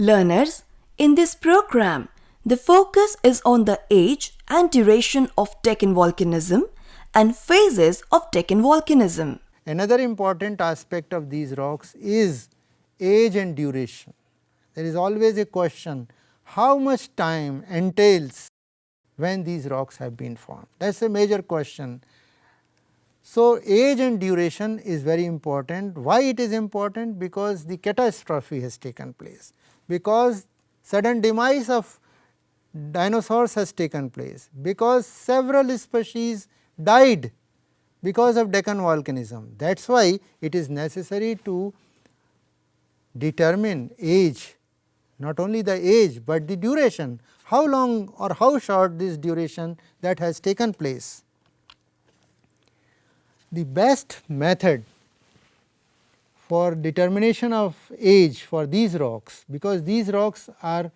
Learners, in this program, the focus is on the age and duration of Deccan volcanism and phases of Deccan volcanism. Another important aspect of these rocks is age and duration. There is always a question, how much time entails when these rocks have been formed? That is a major question. So, age and duration is very important. Why it is important? Because the catastrophe has taken place, because sudden demise of dinosaurs has taken place, because several species died because of Deccan volcanism. That is why it is necessary to determine age, not only the age, but the duration, how long or how short this duration that has taken place. The best method for determination of age for these rocks, because these rocks are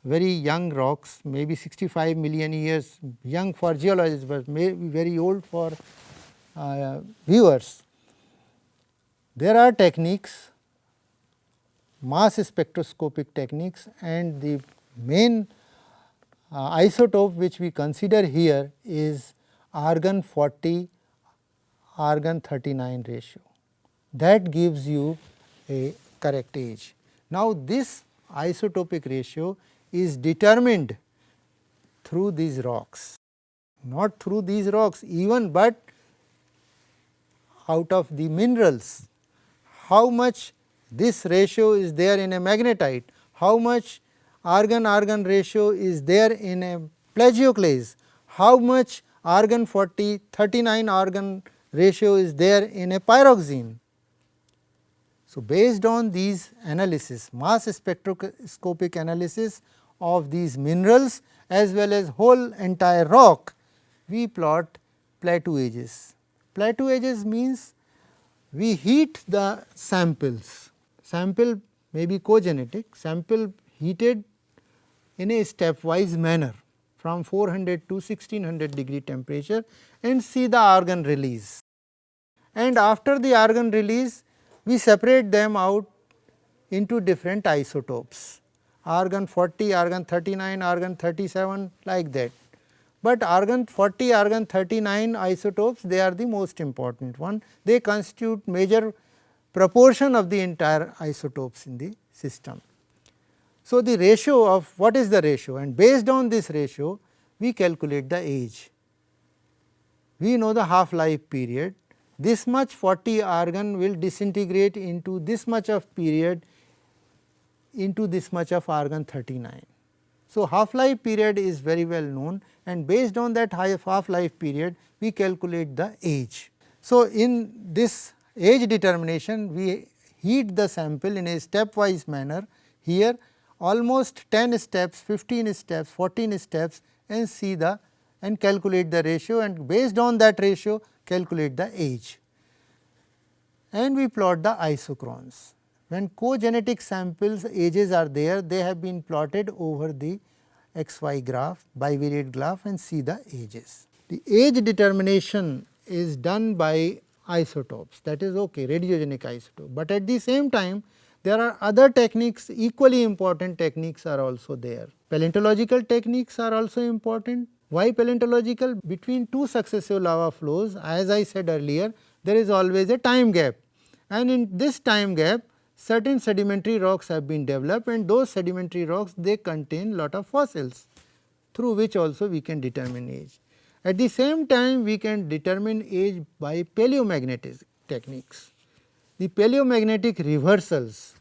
very young rocks, maybe 65 million years young for geologists, but may be very old for viewers. There are techniques, mass spectroscopic techniques, and the main isotope which we consider here is argon 40 argon 39 ratio. That gives you a correct age. Now, this isotopic ratio is determined through these rocks, not through these rocks even, but out of the minerals. How much this ratio is there in a magnetite, how much argon-argon ratio is there in a plagioclase, how much argon 40 39 argon ratio is there in a pyroxene. So, based on these analysis, mass spectroscopic analysis of these minerals as well as whole entire rock, we plot plateau ages. Plateau ages means we heat the samples, sample may be cogenetic, sample heated in a stepwise manner from 400 to 1600 degree temperature and see the argon release. And after the argon release, we separate them out into different isotopes, argon 40, argon 39, argon 37, like that. But argon 40, argon 39 isotopes, they are the most important one, they constitute major proportion of the entire isotopes in the system. So, the ratio of what is the ratio, and based on this ratio we calculate the age. We know the half life period, this much 40 argon will disintegrate into this much of period into this much of argon 39. So, half life period is very well known, and based on that half life period we calculate the age. So, in this age determination we heat the sample in a stepwise manner, here almost 10 steps, 15 steps, 14 steps, and see the and calculate the ratio, and based on that ratio calculate the age. And we plot the isochrones. When cogenetic samples ages are there, they have been plotted over the XY graph, bivariate graph, and see the ages. The age determination is done by isotopes, that is okay, radiogenic isotope, but at the same time there are other techniques, equally important techniques are also there. Paleontological techniques are also important. Why paleontological? Between two successive lava flows, as I said earlier, there is always a time gap, and in this time gap certain sedimentary rocks have been developed, and those sedimentary rocks they contain lot of fossils, through which also we can determine age. At the same time we can determine age by paleomagnetic techniques. The paleomagnetic reversals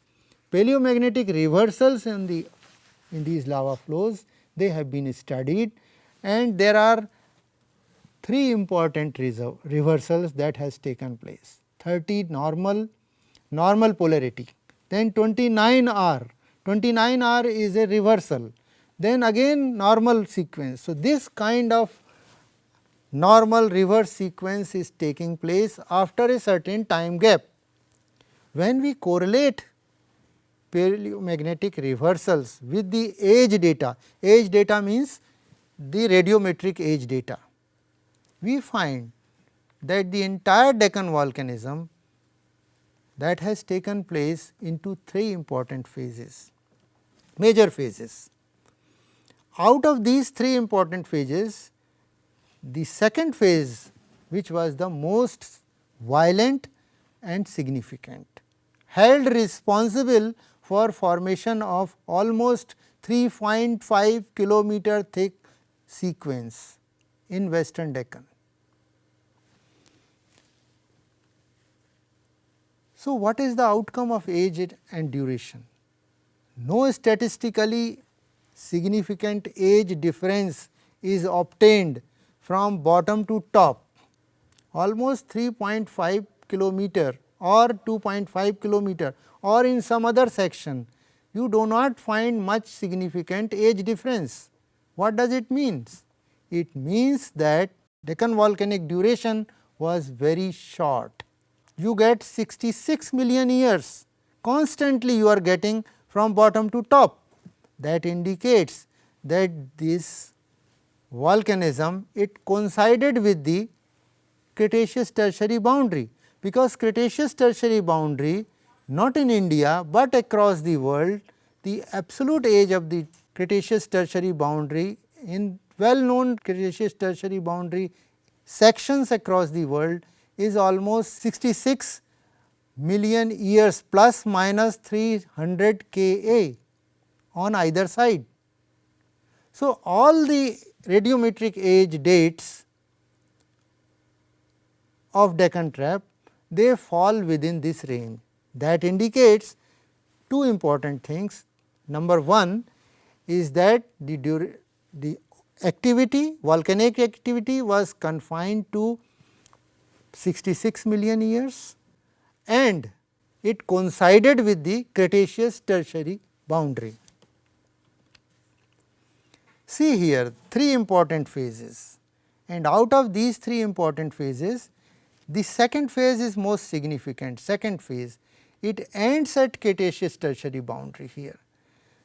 in these lava flows, they have been studied, and there are 3 important reversals that has taken place. 30 normal polarity, then 29 R is a reversal, then again normal sequence. So, this kind of normal reverse sequence is taking place after a certain time gap. When we correlate paleomagnetic reversals with the age data means the radiometric age data, we find that the entire Deccan volcanism that has taken place into 3 important phases. major phases. Out of these 3 important phases, the second phase, which was the most violent and significant, held responsible for formation of almost 3.5 kilometer thick sequence in Western Deccan. So, what is the outcome of age and duration? No statistically significant age difference is obtained from bottom to top, almost 3.5 kilometer or 2.5 kilometer, or in some other section, you do not find much significant age difference. What does it mean? It means that Deccan volcanic duration was very short. You get 66 million years, constantly you are getting from bottom to top. That indicates that this volcanism, it coincided with the Cretaceous tertiary boundary, because Cretaceous tertiary boundary not in India, but across the world, the absolute age of the Cretaceous tertiary boundary in well known Cretaceous tertiary boundary sections across the world is almost 66 million years plus minus 300 Ka on either side. So, all the radiometric age dates of Deccan Trap, they fall within this range. That indicates two important things. Number one is that the activity, volcanic activity was confined to 66 million years and it coincided with the Cretaceous tertiary boundary. See here 3 important phases, and out of these 3 important phases, the second phase is most significant. Second phase, it ends at Cretaceous tertiary boundary here.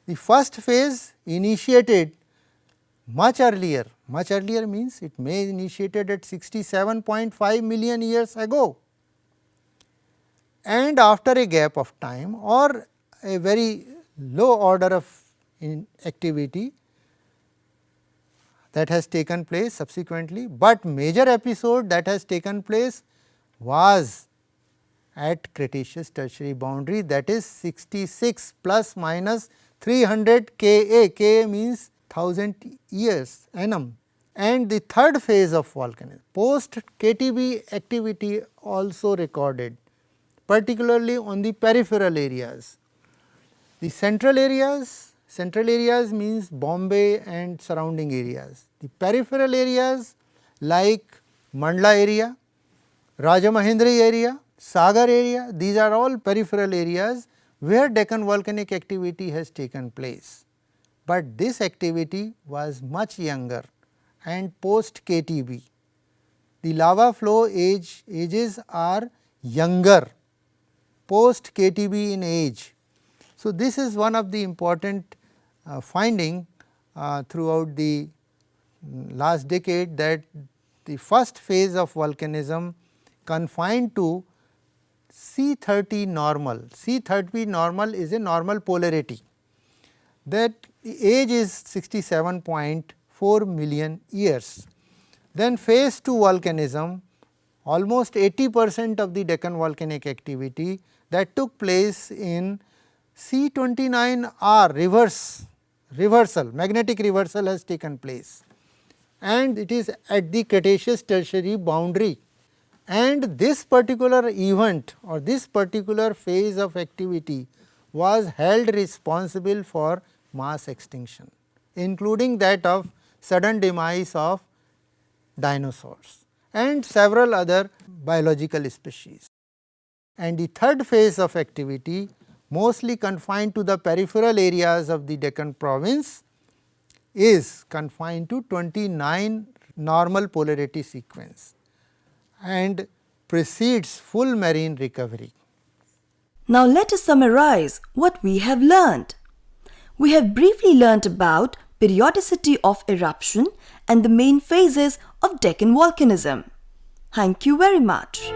The first phase initiated much earlier means it may initiated at 67.5 million years ago, and after a gap of time or a very low order of activity that has taken place subsequently, but major episode that has taken place was at Cretaceous tertiary boundary, that is 66 plus minus 300 Ka, Ka means 1000 years annum. And the third phase of volcanism, post KTB activity also recorded, particularly on the peripheral areas. The central areas means Bombay and surrounding areas. The peripheral areas like Mandla area, Rajamahendri area, Sagar area, these are all peripheral areas where Deccan volcanic activity has taken place, but this activity was much younger and post KTB. The lava flow ages are younger, post KTB in age. So, this is one of the important finding throughout the last decade, that the first phase of volcanism confined to C30 normal. C30 normal is a normal polarity, that age is 67.4 million years. Then phase 2 volcanism, almost 80% of the Deccan volcanic activity that took place in C29R reversal, magnetic reversal has taken place, and it is at the Cretaceous tertiary boundary. And this particular event or this particular phase of activity was held responsible for mass extinction, including that of sudden demise of dinosaurs and several other biological species. And the third phase of activity, mostly confined to the peripheral areas of the Deccan province, is confined to 29 normal polarity sequence and precedes full marine recovery. Now let us summarize what we have learned. We have briefly learnt about periodicity of eruption and the main phases of Deccan volcanism. Thank you very much.